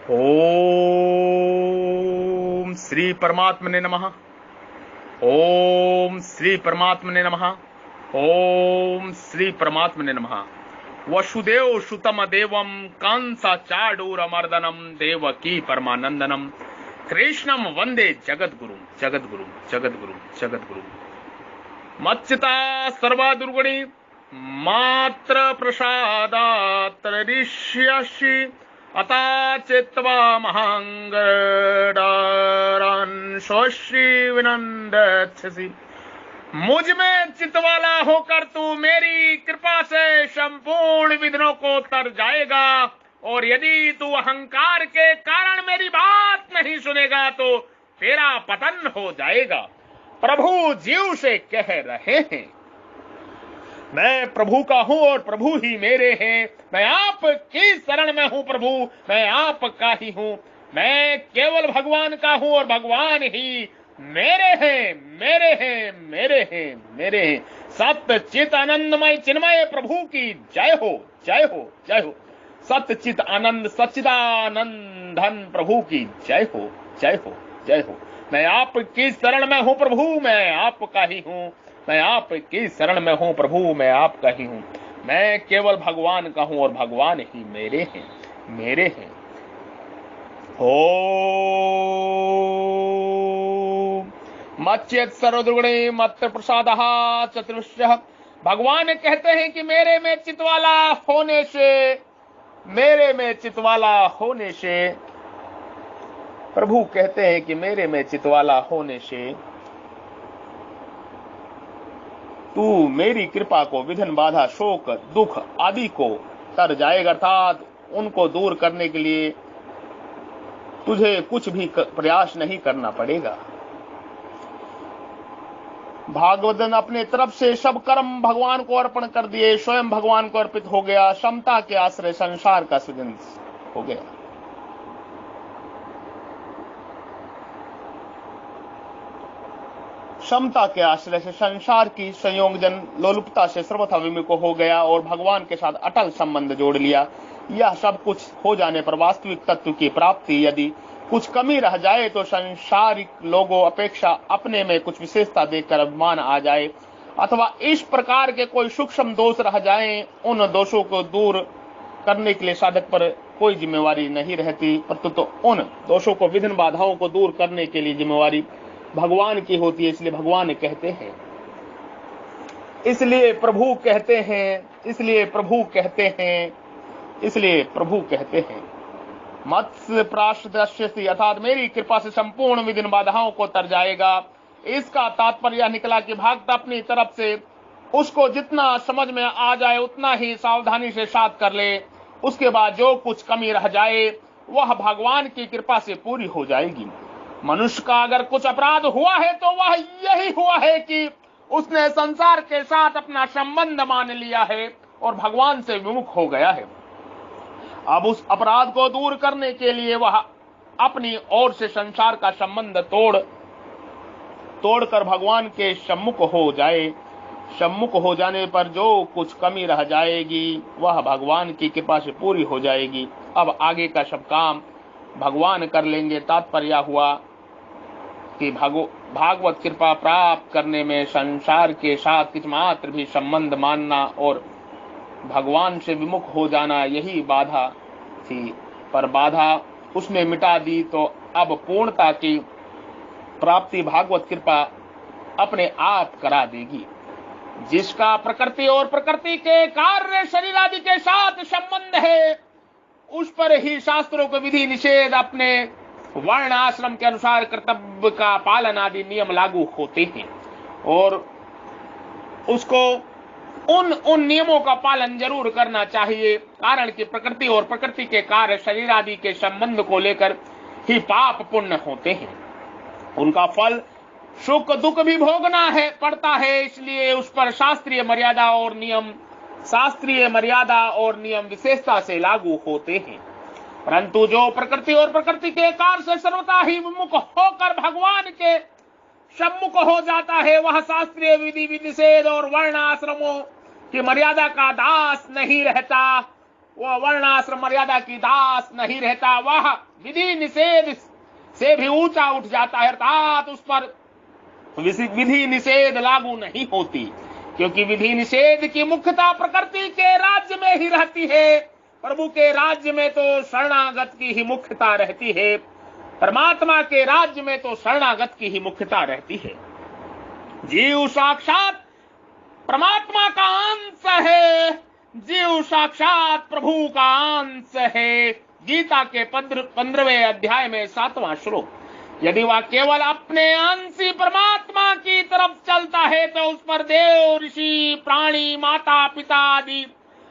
ओम श्री परमात्मने नमः। ओम श्री परमात्मने नमः। ओम श्री परमात्मने नमः। वसुदेव सुतम देवम कंसाचाडूरमर्दनम देवकी परमानंदनम कृष्णम वंदे जगद्गुरुम जगद्गुरुम जगद्गुरुम जगद्गुरुम। मच्चिता सर्वदुर्गुणी मात्र प्रसादात् ऋष्यसि अता चित्वा महांगडारान् स्वश्री विनंदस्यसि। मुझ में चितवाला होकर तू मेरी कृपा से संपूर्ण विघ्नों को तर जाएगा, और यदि तू अहंकार के कारण मेरी बात नहीं सुनेगा तो तेरा पतन हो जाएगा। प्रभु जीव से कह रहे हैं, मैं प्रभु का हूं और प्रभु ही मेरे हैं। मैं आपकी शरण में हूं प्रभु, मैं आपका ही हूं। मैं केवल भगवान का हूं और भगवान ही मेरे हैं, मेरे हैं, मेरे हैं, मेरे हैं। सत्य चित आनंदमय चिन्मय प्रभु की जय हो, जय हो, जय हो। सत्य चित आनंद सच्चिदानंदन प्रभु की जय हो, जय हो, जय हो। मैं आपकी शरण में हूं प्रभु, मैं आपका ही हूं। मैं आपकी शरण में हूं प्रभु, मैं आपका ही हूं। मैं केवल भगवान का हूं और भगवान ही मेरे हैं, मेरे हैं। ओम मच्चेत सर्वदुर्गुणे मत्र प्रसादः चतुष्टयः। भगवान कहते हैं कि मेरे में चितवाला होने से, मेरे में चितवाला होने से, प्रभु कहते हैं कि मेरे में चितवाला होने से तू मेरी कृपा को विघ्न बाधा शोक दुख आदि को तर जाएगा, अर्थात उनको दूर करने के लिए तुझे कुछ भी प्रयास नहीं करना पड़ेगा। भागवतन अपने तरफ से सब कर्म भगवान को अर्पण कर दिए, स्वयं भगवान को अर्पित हो गया। समता के आश्रय संसार का सृजन हो गया। समता के आश्रय से संसार की संयोजन लोलुपता से सर्वथा विमुख हो गया और भगवान के साथ अटल संबंध जोड़ लिया। यह सब कुछ हो जाने पर वास्तविक तत्व की प्राप्ति यदि कुछ कमी रह जाए तो संसारिक लोगों अपेक्षा अपने में कुछ विशेषता देखकर अभिमान आ जाए, अथवा इस प्रकार के कोई सूक्ष्म दोष रह जाएं, उन दोषों को दूर करने के लिए साधक पर कोई जिम्मेवारी नहीं रहती, परंतु तो उन दोषों को विघ्न बाधाओं को दूर करने के लिए जिम्मेवारी भगवान की होती है। इसलिए भगवान कहते हैं, इसलिए प्रभु कहते हैं, इसलिए प्रभु कहते हैं, इसलिए प्रभु कहते हैं मत्स्य प्राश्रय, अर्थात मेरी कृपा से संपूर्ण विघ्न बाधाओं को तर जाएगा। इसका तात्पर्य यह निकला कि भक्त अपनी तरफ से उसको जितना समझ में आ जाए उतना ही सावधानी से साथ कर ले। उसके बाद जो कुछ कमी रह जाए वह भगवान की कृपा से पूरी हो जाएगी। मनुष्य का अगर कुछ अपराध हुआ है तो वह यही हुआ है कि उसने संसार के साथ अपना संबंध मान लिया है और भगवान से विमुख हो गया है। अब उस अपराध को दूर करने के लिए वह अपनी ओर से संसार का संबंध तोड़कर भगवान के सम्मुख हो जाए। सम्मुख हो जाने पर जो कुछ कमी रह जाएगी वह भगवान की कृपा से पूरी हो जाएगी। अब आगे का सब काम भगवान कर लेंगे। तात्पर्य हुआ कि भागवत कृपा प्राप्त करने में संसार के साथ किस मात्र भी संबंध मानना और भगवान से विमुख हो जाना यही बाधा थी, पर बाधा उसने मिटा दी तो अब पूर्णता की प्राप्ति भागवत कृपा अपने आप करा देगी। जिसका प्रकृति और प्रकृति के कार्य शरीर आदि के साथ संबंध है उस पर ही शास्त्रों के विधि निषेध अपने वर्ण आश्रम के अनुसार कर्तव्य का पालन आदि नियम लागू होते हैं, और उसको उन नियमों का पालन जरूर करना चाहिए। कारण कि प्रकृति और प्रकृति के कार्य शरीर आदि के संबंध को लेकर ही पाप पुण्य होते हैं। उनका फल सुख दुख भी भोगना है पड़ता है, इसलिए उस पर शास्त्रीय मर्यादा और नियम विशेषता से लागू होते हैं। परंतु जो प्रकृति और प्रकृति के कार्य से सर्वथा ही विमुख होकर भगवान के सम्मुख हो जाता है वह शास्त्रीय विधि निषेध और वर्ण आश्रमों की मर्यादा का दास नहीं रहता। वह वर्णाश्रम मर्यादा की दास नहीं रहता, वह विधि निषेध से भी ऊंचा उठ जाता है, अर्थात उस पर विधि निषेध लागू नहीं होती, क्योंकि विधि निषेध की मुख्यता प्रकृति के राज्य में ही रहती है। प्रभु के राज्य में तो शरणागत की ही मुख्यता रहती है, परमात्मा के राज्य में तो शरणागत की ही मुख्यता रहती है। जीव साक्षात परमात्मा का अंश है, जीव साक्षात प्रभु का अंश है। गीता के 15वें अध्याय में 7वां श्लोक। यदि वह केवल अपने अंशी परमात्मा की तरफ चलता है तो उस पर देव, ऋषि, प्राणी, माता पिता आदि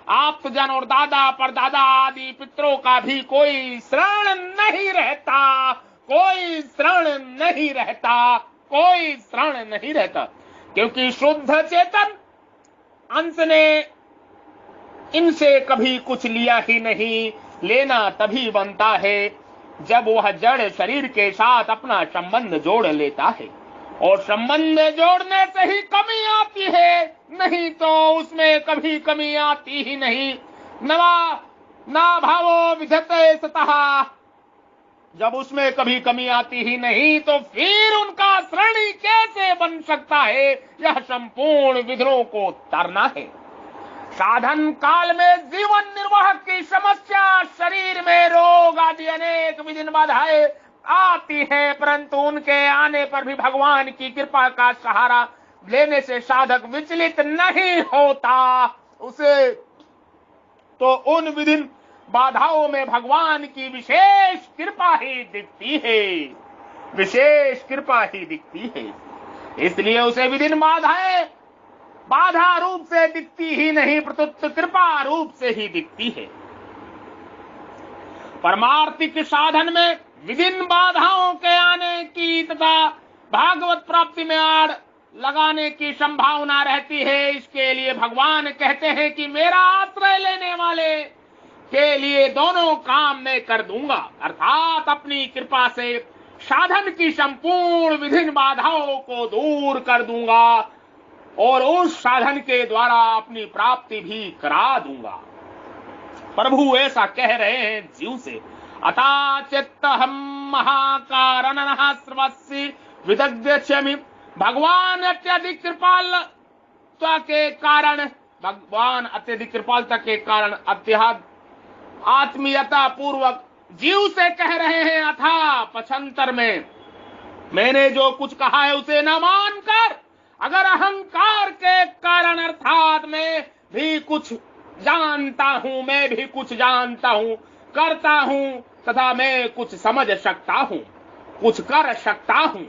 आप्तजन और दादा परदादा आदि पितरों का भी कोई शरण नहीं रहता, कोई शरण नहीं रहता, कोई शरण नहीं रहता, क्योंकि शुद्ध चेतन अंश ने इनसे कभी कुछ लिया ही नहीं। लेना तभी बनता है जब वह जड़ शरीर के साथ अपना संबंध जोड़ लेता है, और संबंध जोड़ने से ही कमी आती है, नहीं तो उसमें कभी कमी आती ही नहीं। ना भावो विधते सतः, जब उसमें कभी कमी आती ही नहीं तो फिर उनका श्रेणी कैसे बन सकता है? यह संपूर्ण विघ्नों को तरना है। साधन काल में जीवन निर्वाह की समस्या, शरीर में रोग आदि अनेक विघ्न बाधाएं आती हैं, परंतु उनके आने पर भी भगवान की कृपा का सहारा लेने से साधक विचलित नहीं होता। उसे तो उन विभिन्न बाधाओं में भगवान की विशेष कृपा ही दिखती है, विशेष कृपा ही दिखती है। इसलिए उसे विभिन्न बाधाएं बाधा रूप से दिखती ही नहीं, प्रत्युत कृपा रूप से ही दिखती है। परमार्थिक साधन में विभिन्न बाधाओं के आने की तथा भागवत प्राप्ति में आड़ लगाने की संभावना रहती है। इसके लिए भगवान कहते हैं कि मेरा आश्रय लेने वाले के लिए दोनों काम मैं कर दूंगा, अर्थात अपनी कृपा से साधन की संपूर्ण विभिन्न बाधाओं को दूर कर दूंगा और उस साधन के द्वारा अपनी प्राप्ति भी करा दूंगा। प्रभु ऐसा कह रहे हैं जीव से। अथा चित्तहम महाकारणः सर्वस्य विदग्ध्यमि। भगवान अत्यधिक कृपालुता के कारण, भगवान अत्यधिक कृपालुता के कारण अत्यधिक आत्मीयता पूर्वक जीव से कह रहे हैं। अथा पक्षांतर में मैंने जो कुछ कहा है उसे न मानकर, अगर अहंकार के कारण अर्थात मैं भी कुछ जानता हूं, मैं भी कुछ जानता हूं, करता हूं तथा मैं कुछ समझ सकता हूं, कुछ कर सकता हूं,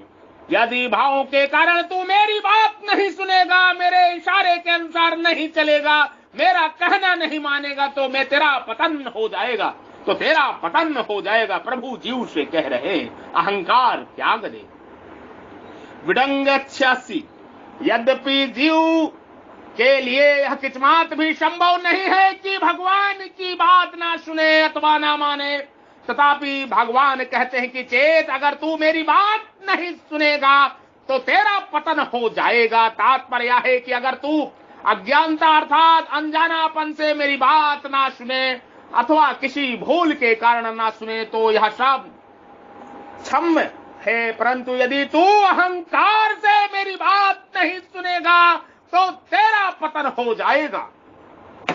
यदि भावों के कारण तू मेरी बात नहीं सुनेगा, मेरे इशारे के अनुसार नहीं चलेगा, मेरा कहना नहीं मानेगा, तो मैं तेरा पतन हो जाएगा, तो तेरा पतन हो जाएगा। प्रभु जीव से कह रहे अहंकार त्याग दे। विडंगच्छसि। यद्यपि जीव के लिए यह किस्मत भी संभव नहीं है कि भगवान की बात ना सुने अथवा ना माने, तथापि भगवान कहते हैं कि चेत अगर तू मेरी बात नहीं सुनेगा तो तेरा पतन हो जाएगा। तात्पर्य है कि अगर तू अज्ञानता अर्थात अनजानापन से मेरी बात ना सुने अथवा किसी भूल के कारण ना सुने तो यह सब क्षम्य है, परंतु यदि तू अहंकार से मेरी बात नहीं सुनेगा तो तेरा पतन हो जाएगा,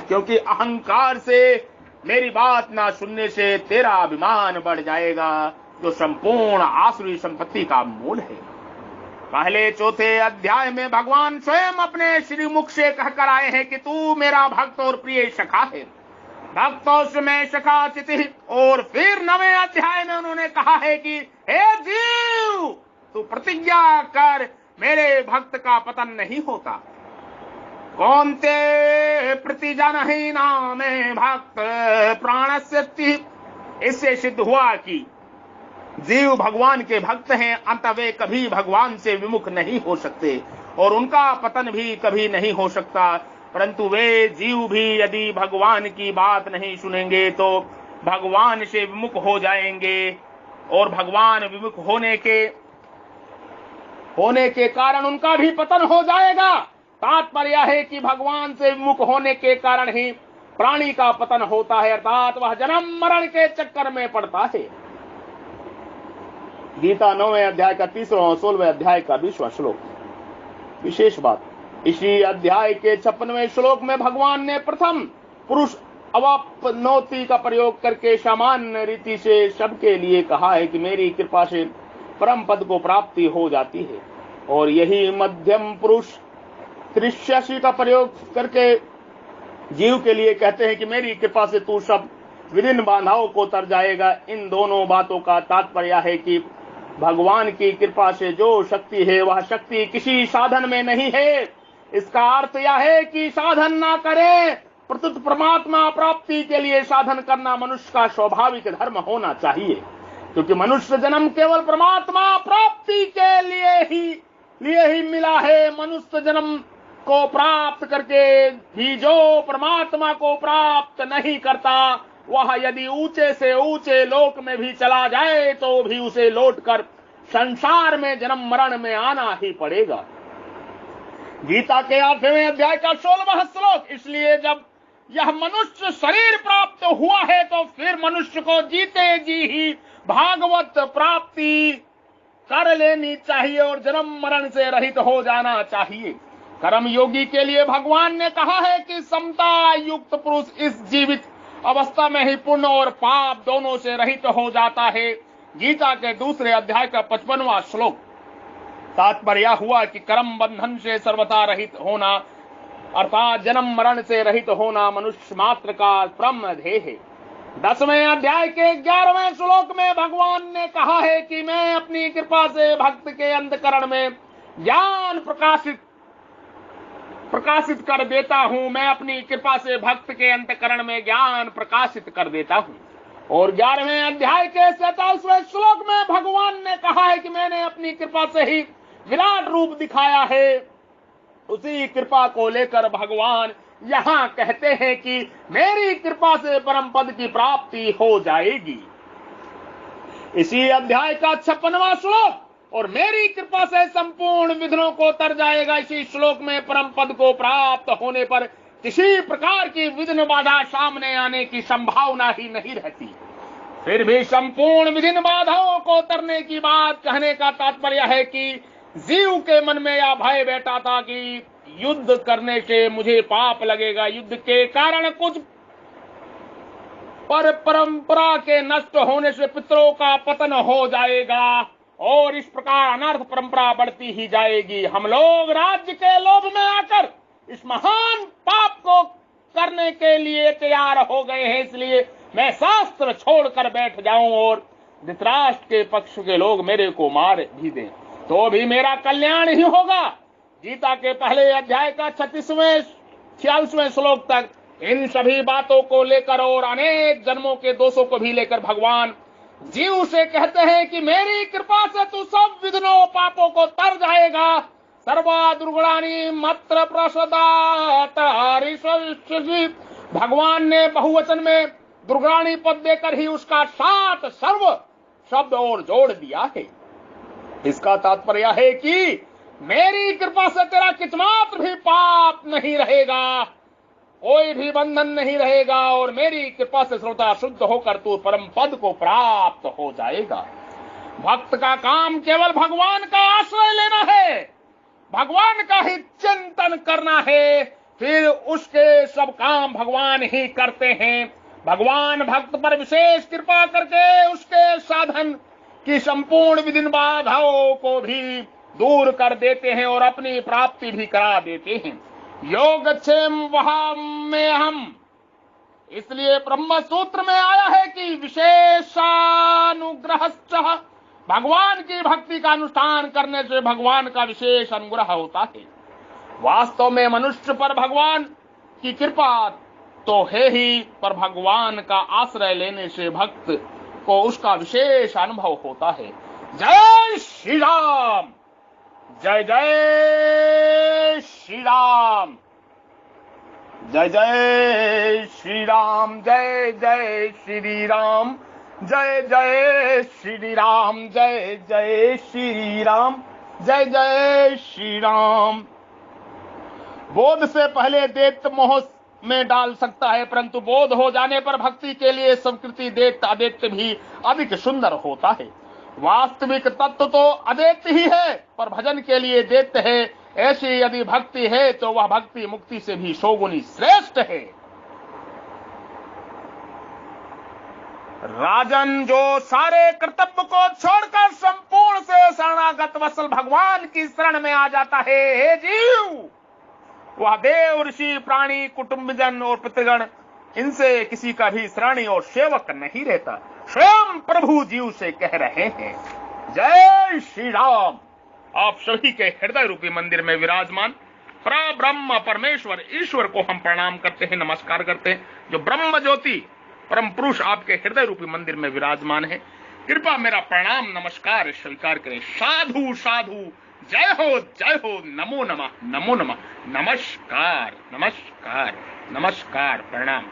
क्योंकि अहंकार से मेरी बात ना सुनने से तेरा अभिमान बढ़ जाएगा, जो संपूर्ण आसुरी संपत्ति का मूल है। पहले चौथे अध्याय में भगवान स्वयं अपने श्रीमुख से कहकर आए हैं कि तू मेरा भक्त और प्रिय सखा है, भक्तों से मैं सखा चिति। और फिर 9वें अध्याय में उन्होंने कहा है कि हे जीव तू प्रतिज्ञा कर, मेरे भक्त का पतन नहीं होता। कौन्ते प्रतिजनहि नामे भक्त प्राणस्य। इससे सिद्ध हुआ कि जीव भगवान के भक्त हैं, अंत वे कभी भगवान से विमुख नहीं हो सकते और उनका पतन भी कभी नहीं हो सकता। परंतु वे जीव भी यदि भगवान की बात नहीं सुनेंगे तो भगवान से विमुख हो जाएंगे और भगवान विमुख होने के कारण उनका भी पतन हो जाएगा। तात्पर्य है कि भगवान से विमुख होने के कारण ही प्राणी का पतन होता है, अर्थात वह जन्म मरण के चक्कर में पड़ता है। गीता 9वें अध्याय का 3वां और 16वें अध्याय का 20वां श्लोक। विशेष बात, इसी अध्याय के 56वें श्लोक में भगवान ने प्रथम पुरुष अवाप्नोति का प्रयोग करके सामान्य रीति से सबके लिए कहा है कि मेरी कृपा से परम पद को प्राप्ति हो जाती है, और यही मध्यम पुरुष त्रिश्यासी का प्रयोग करके जीव के लिए कहते हैं कि मेरी कृपा से तू सब विभिन्न बाधाओं को तर जाएगा। इन दोनों बातों का तात्पर्य है कि भगवान की कृपा से जो शक्ति है वह शक्ति किसी साधन में नहीं है। इसका अर्थ यह है कि साधन ना करें, प्रत्युत परमात्मा प्राप्ति के लिए साधन करना मनुष्य का स्वाभाविक धर्म होना चाहिए, क्योंकि मनुष्य जन्म केवल परमात्मा प्राप्ति के लिए ही मिला है। मनुष्य जन्म को प्राप्त करके भी जो परमात्मा को प्राप्त नहीं करता, वह यदि ऊंचे से ऊंचे लोक में भी चला जाए तो भी उसे लौटकर संसार में जन्म मरण में आना ही पड़ेगा। गीता के 8वें अध्याय का 16वां श्लोक। इसलिए जब यह मनुष्य शरीर प्राप्त हुआ है तो फिर मनुष्य को जीते जी ही भागवत प्राप्ति कर लेनी चाहिए और जन्म मरण से रहित हो जाना चाहिए। कर्म योगी के लिए भगवान ने कहा है कि समता युक्त पुरुष इस जीवित अवस्था में ही पुण्य और पाप दोनों से रहित हो जाता है। गीता के 2 अध्याय का 55वां श्लोक। तात्पर्य हुआ कि कर्म बंधन से सर्वथा रहित होना अर्थात जन्म मरण से रहित होना मनुष्य मात्र का परम ध्येय है। 10वें अध्याय के 11वें श्लोक में भगवान ने कहा है कि मैं अपनी कृपा से भक्त के अंतःकरण में ज्ञान प्रकाशित कर देता हूं। मैं अपनी कृपा से भक्त के अंतःकरण में ज्ञान प्रकाशित कर देता हूं। और 11वें अध्याय के 47वें श्लोक में भगवान ने कहा है कि मैंने अपनी कृपा से ही विराट रूप दिखाया है। उसी कृपा को लेकर भगवान यहाँ कहते हैं कि मेरी कृपा से परम पद की प्राप्ति हो जाएगी। इसी अध्याय का 56वां श्लोक। और मेरी कृपा से संपूर्ण विघ्नों को तर जाएगा। इसी श्लोक में परम पद को प्राप्त होने पर किसी प्रकार की विघ्न बाधा सामने आने की संभावना ही नहीं रहती। फिर भी संपूर्ण विघ्न बाधाओं को तरने की बात कहने का तात्पर्य है कि जीव के मन में यह भय बैठा था कि युद्ध करने से मुझे पाप लगेगा, युद्ध के कारण कुछ पर परंपरा के नष्ट होने से पितरों का पतन हो जाएगा और इस प्रकार अनर्थ परंपरा बढ़ती ही जाएगी। हम लोग राज्य के लोभ में आकर इस महान पाप को करने के लिए तैयार हो गए हैं। इसलिए मैं शास्त्र छोड़कर बैठ जाऊं और धृतराष्ट्र के पक्ष के लोग मेरे को मार भी दें तो भी मेरा कल्याण ही होगा। गीता के पहले अध्याय का 36वें 46वें श्लोक तक इन सभी बातों को लेकर और अनेक जन्मों के दोषों को भी लेकर भगवान जीव से कहते हैं कि मेरी कृपा से तू सब विघ्नों पापों को तर जाएगा। सर्वा दुर्गुणानि मत्र प्रसदात। भगवान ने बहुवचन में दुर्गुणानि पद देकर ही उसका सात सर्व शब्द और जोड़ दिया है। इसका तात्पर्य है कि मेरी कृपा से तेरा किंचिमात्र भी पाप नहीं रहेगा, कोई भी बंधन नहीं रहेगा और मेरी कृपा से सर्वथा शुद्ध होकर तू परम पद को प्राप्त हो जाएगा। भक्त का काम केवल भगवान का आश्रय लेना है, भगवान का ही चिंतन करना है, फिर उसके सब काम भगवान ही करते हैं। भगवान भक्त पर विशेष कृपा करके उसके साधन की संपूर्ण विघ्न बाधाओं को भी दूर कर देते हैं और अपनी प्राप्ति भी करा देते हैं। योगक्षेम वहां में हम, इसलिए ब्रह्म सूत्र में आया है कि विशेषानुग्रह, भगवान की भक्ति का अनुष्ठान करने से भगवान का विशेष अनुग्रह होता है। वास्तव में मनुष्य पर भगवान की कृपा तो है ही, पर भगवान का आश्रय लेने से भक्त को उसका विशेष अनुभव होता है। जय श्री राम, जय जय श्री राम, जय जय श्री राम, जय जय श्री राम, जय जय श्री राम, जय जय श्री राम, जय जय श्री राम। बोध से पहले दैत्य मोह में डाल सकता है, परंतु बोध हो जाने पर भक्ति के लिए संस्कृति दैत्य अदैत्य भी अधिक सुंदर होता है। वास्तविक तत्व तो अदैत्य ही है, पर भजन के लिए दैत्य है। ऐसी यदि भक्ति है तो वह भक्ति मुक्ति से भी 100 गुनी श्रेष्ठ है। राजन, जो सारे कर्तव्य को छोड़कर संपूर्ण से शरणागत वत्सल भगवान की शरण में आ जाता है, हे जीव, वह देव, ऋषि, प्राणी, कुटुंबजन और पितृगण, इनसे किसी का भी शरणी और सेवक नहीं रहता। स्वयं प्रभु जीव से कह रहे हैं। जय श्री राम। आप सभी के हृदय रूपी मंदिर में विराजमान परब्रह्म परमेश्वर ईश्वर को हम प्रणाम करते हैं, नमस्कार करते हैं, जो ब्रह्म ज्योति परम पुरुष आपके हृदय रूपी मंदिर में विराजमान है। कृपा मेरा प्रणाम नमस्कार स्वीकार करें। साधु साधु, जय हो, नमो नमः, नमो नमः, नमस्कार नमस्कार नमस्कार, प्रणाम।